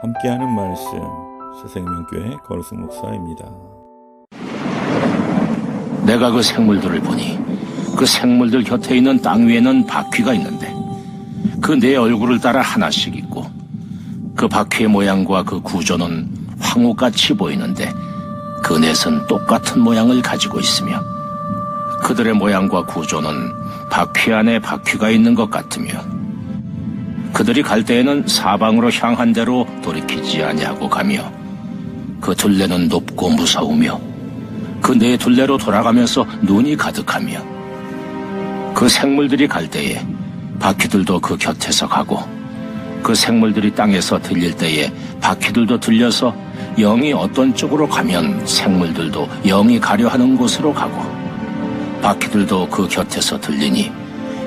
함께하는 말씀 새생명교회 거루승 목사입니다. 내가 그 생물들을 보니 그 생물들 곁에 있는 땅 위에는 바퀴가 있는데 그 네 얼굴을 따라 하나씩 있고 그 바퀴의 모양과 그 구조는 황후같이 보이는데 그 넷은 똑같은 모양을 가지고 있으며 그들의 모양과 구조는 바퀴 안에 바퀴가 있는 것 같으며 그들이 갈 때에는 사방으로 향한 대로 돌이키지 아니하고 가며 그 둘레는 높고 무서우며 그 네 둘레로 돌아가면서 눈이 가득하며 그 생물들이 갈 때에 바퀴들도 그 곁에서 가고 그 생물들이 땅에서 들릴 때에 바퀴들도 들려서 영이 어떤 쪽으로 가면 생물들도 영이 가려 하는 곳으로 가고 바퀴들도 그 곁에서 들리니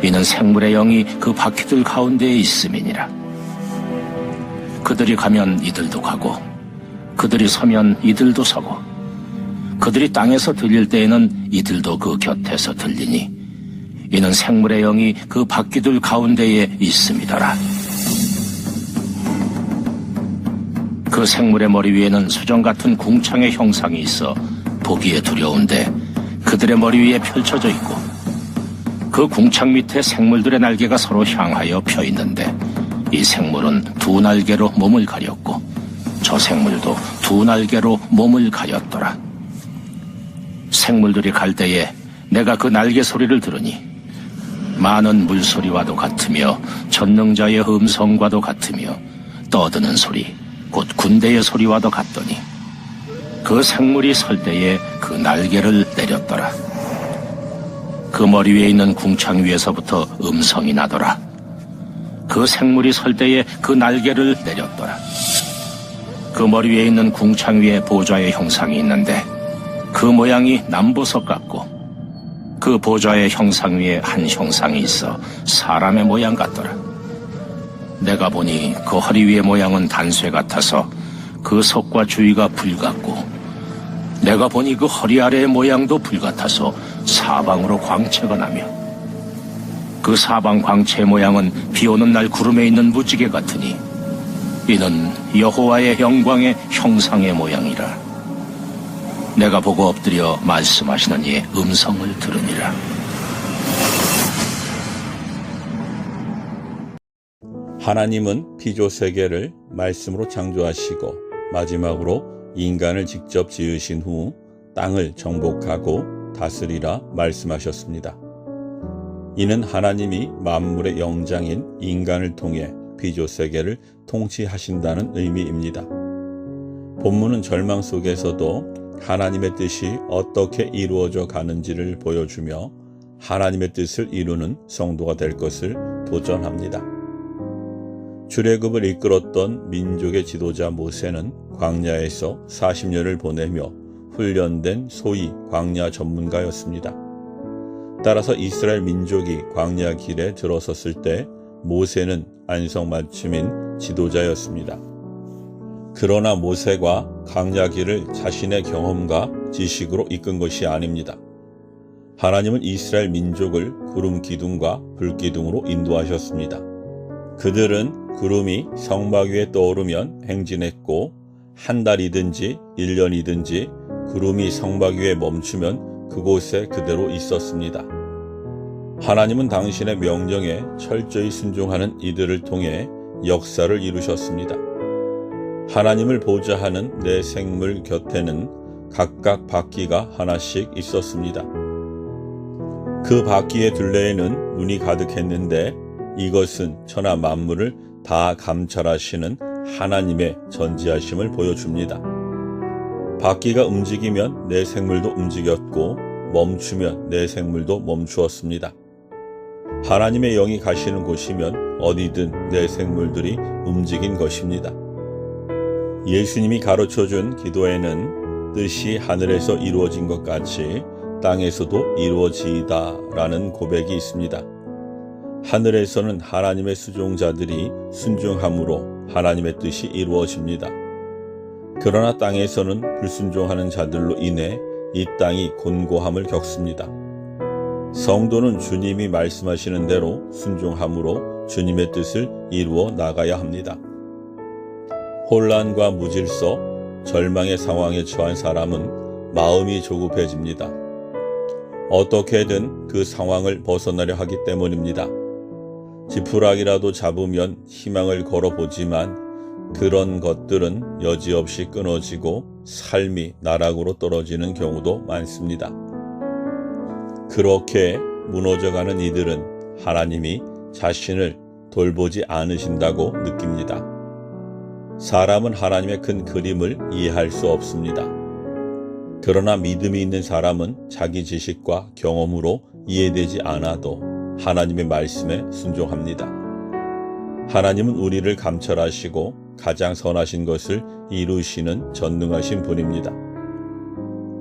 이는 생물의 영이 그 바퀴들 가운데에 있음이니라. 그들이 가면 이들도 가고 그들이 서면 이들도 서고 그들이 땅에서 들릴 때에는 이들도 그 곁에서 들리니 이는 생물의 영이 그 바퀴들 가운데에 있음이더라. 그 생물의 머리 위에는 수정 같은 궁창의 형상이 있어 보기에 두려운데 그들의 머리 위에 펼쳐져 있고 그 궁창 밑에 생물들의 날개가 서로 향하여 펴 있는데 이 생물은 두 날개로 몸을 가렸고 저 생물도 두 날개로 몸을 가렸더라. 생물들이 갈 때에 내가 그 날개 소리를 들으니 많은 물소리와도 같으며 전능자의 음성과도 같으며 떠드는 소리 곧 군대의 소리와도 같더니 그 생물이 설 때에 그 날개를 내렸더라. 그 머리 위에 있는 궁창 위에서부터 음성이 나더라. 그 생물이 설 때에 그 날개를 내렸더라. 그 머리 위에 있는 궁창 위에 보좌의 형상이 있는데 그 모양이 남보석 같고 그 보좌의 형상 위에 한 형상이 있어 사람의 모양 같더라. 내가 보니 그 허리 위의 모양은 단쇠 같아서 그 속과 주위가 불 같고 내가 보니 그 허리 아래의 모양도 불 같아서 사방으로 광채가 나며 그 사방 광채의 모양은 비 오는 날 구름에 있는 무지개 같으니 이는 여호와의 영광의 형상의 모양이라. 내가 보고 엎드려 말씀하시는 이의 음성을 들으니라. 하나님은 피조 세계를 말씀으로 창조하시고 마지막으로 인간을 직접 지으신 후 땅을 정복하고 다스리라 말씀하셨습니다. 이는 하나님이 만물의 영장인 인간을 통해 피조 세계를 통치하신다는 의미입니다. 본문은 절망 속에서도 하나님의 뜻이 어떻게 이루어져 가는지를 보여주며 하나님의 뜻을 이루는 성도가 될 것을 도전합니다. 출애굽을 이끌었던 민족의 지도자 모세는 광야에서 40년을 보내며 훈련된 소위 광야 전문가였습니다. 따라서 이스라엘 민족이 광야 길에 들어섰을 때 모세는 안성맞춤인 지도자였습니다. 그러나 모세가 광야 길을 자신의 경험과 지식으로 이끈 것이 아닙니다. 하나님은 이스라엘 민족을 구름 기둥과 불 기둥으로 인도하셨습니다. 그들은 구름이 성막 위에 떠오르면 행진했고 한 달이든지 1년이든지 구름이 성막 위에 멈추면 그곳에 그대로 있었습니다. 하나님은 당신의 명령에 철저히 순종하는 이들을 통해 역사를 이루셨습니다. 하나님을 보좌하는 네 생물 곁에는 각각 바퀴가 하나씩 있었습니다. 그 바퀴의 둘레에는 눈이 가득했는데 이것은 천하 만물을 다 감찰하시는 하나님의 전지하심을 보여줍니다. 바퀴가 움직이면 내 생물도 움직였고 멈추면 내 생물도 멈추었습니다. 하나님의 영이 가시는 곳이면 어디든 내 생물들이 움직인 것입니다. 예수님이 가르쳐준 기도에는 뜻이 하늘에서 이루어진 것 같이 땅에서도 이루어지이다 라는 고백이 있습니다. 하늘에서는 하나님의 수종자들이 순종함으로 하나님의 뜻이 이루어집니다. 그러나 땅에서는 불순종하는 자들로 인해 이 땅이 곤고함을 겪습니다. 성도는 주님이 말씀하시는 대로 순종함으로 주님의 뜻을 이루어 나가야 합니다. 혼란과 무질서, 절망의 상황에 처한 사람은 마음이 조급해집니다. 어떻게든 그 상황을 벗어나려 하기 때문입니다. 지푸라기라도 잡으면 희망을 걸어보지만 그런 것들은 여지없이 끊어지고 삶이 나락으로 떨어지는 경우도 많습니다. 그렇게 무너져가는 이들은 하나님이 자신을 돌보지 않으신다고 느낍니다. 사람은 하나님의 큰 그림을 이해할 수 없습니다. 그러나 믿음이 있는 사람은 자기 지식과 경험으로 이해되지 않아도 하나님의 말씀에 순종합니다. 하나님은 우리를 감찰하시고 가장 선하신 것을 이루시는 전능하신 분입니다.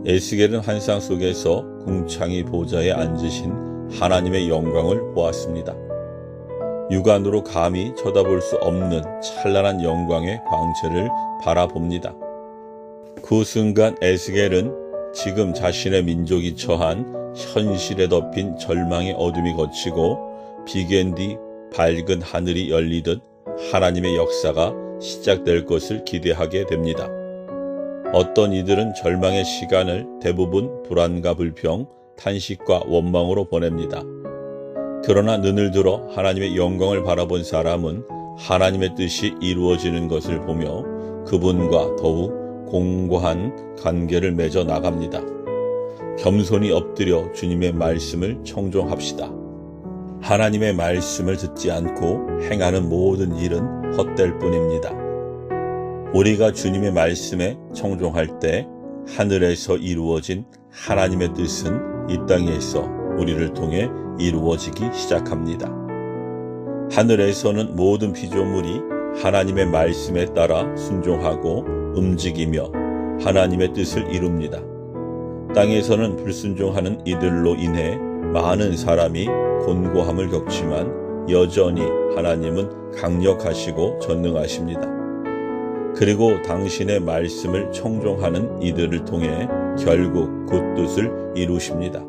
에스겔은 환상 속에서 궁창이 보좌에 앉으신 하나님의 영광을 보았습니다. 육안으로 감히 쳐다볼 수 없는 찬란한 영광의 광채를 바라봅니다. 그 순간 에스겔은 지금 자신의 민족이 처한 현실에 덮인 절망의 어둠이 걷히고 비견 뒤 밝은 하늘이 열리듯 하나님의 역사가 시작될 것을 기대하게 됩니다. 어떤 이들은 절망의 시간을 대부분 불안과 불평, 탄식과 원망으로 보냅니다. 그러나 눈을 들어 하나님의 영광을 바라본 사람은 하나님의 뜻이 이루어지는 것을 보며 그분과 더욱 공고한 관계를 맺어 나갑니다. 겸손히 엎드려 주님의 말씀을 청종합시다. 하나님의 말씀을 듣지 않고 행하는 모든 일은 헛될 뿐입니다. 우리가 주님의 말씀에 청종할 때 하늘에서 이루어진 하나님의 뜻은 이 땅에서 우리를 통해 이루어지기 시작합니다. 하늘에서는 모든 피조물이 하나님의 말씀에 따라 순종하고 움직이며 하나님의 뜻을 이룹니다. 땅에서는 불순종하는 이들로 인해 많은 사람이 곤고함을 겪지만 여전히 하나님은 강력하시고 전능하십니다. 그리고 당신의 말씀을 청종하는 이들을 통해 결국 그 뜻을 이루십니다.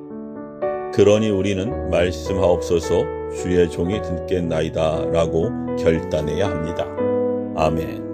그러니 우리는 말씀하옵소서 주의 종이 듣겠나이다 라고 결단해야 합니다. 아멘.